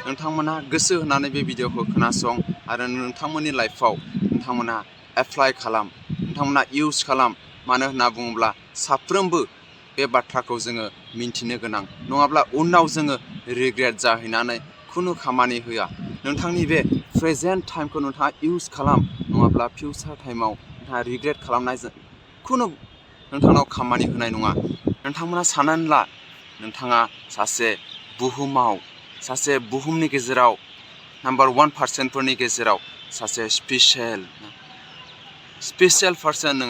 नोंथांमोना गोसो होनानै बे भिडिअखौ खोनासं आरो नोंथांमोननि लाइफआव नोंथांमोना एप्लाइ खालाम, नोंथांमोना इउज खालाम। मानो होनना बुङोब्ला साफ्रोमबो बे बाथ्राखौ जोङो मिन्थिनो गोनां, नङाब्ला उनाव जोङो रिग्रेट जाहैनानै खुनु खामानि होआ। नोंथांनि बे प्रेजेन्ट टाइमखौ नोंथाङा इउज खालाम, नङाब्ला फिउचार टाइमाव नोंथाङा रिग्रेट खालामनायजों खुनु नोंथांनाव खामानि होनाय नङा। नोंथांमोना साननानै ला, नोंथाङा सासे बुहुमनि गेजेराव नाम्बार 1% गेजेराव सासे स्पेसियेल पार्सन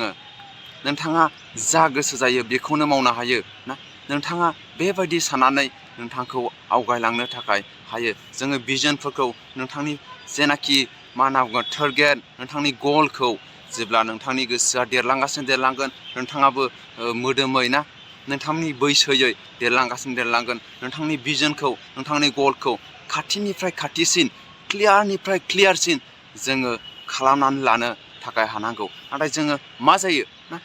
नोंथाङा जा गोसो जायो बेखौनो मावनो हायो ना। नोंथाङा बेबायदि साननानै नोंथांखौ आवगायलांनो थाखाय हायो। जोङो भिजनफोरखौ नोंथांनि जेनाखि मा होनना बुङो टारगेट, नोंथांनि गलखौ जेब्ला नोंथांनि गोसोआ देरलांगोन, नोंथाङाबो मोदोमै ना नोंथांनि बैसोयै देरलांगोन। नोंथांनि भिजनखौ, नोंथांनि गलखौ खाथिनिफ्राय खाथिसिन, क्लियारनिफ्राय क्लियारसिन जोङो खालामनानै लानो थाखाय हानांगौ। नाथाय जोङो मा जायो ना,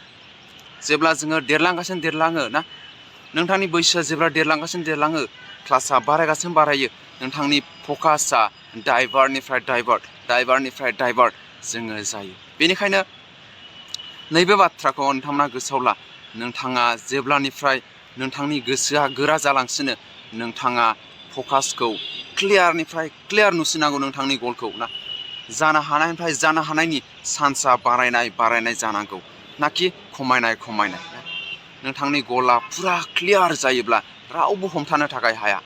जेब्ला जोङो देरलाङो ना, नोंथांनि बैसोआ जेब्ला देरलाङो, क्लासआ बारायो, नोंथांनि फकासआ डाइभार्ट जोङो जायो। बेनिखायनो नैबे बाथ्राखौ नोंथांमोना गोसोआव ला, नोंथाङा जेब्लानिफ्राय नोंथांनि गोसोआ गोरा जालांसिनो, नोंथाङा फकासखौ क्लियारनिफ्राय क्लियार नुसिनांगौ नोंथांनि गलखौ ना। जानो हानायनि चान्सआ बारायनाय जानांगौ, नाखि खमायनाय। नोंथांनि गला फुरा क्लियार जायोब्ला रावबो हमथानो थाखाय हाया।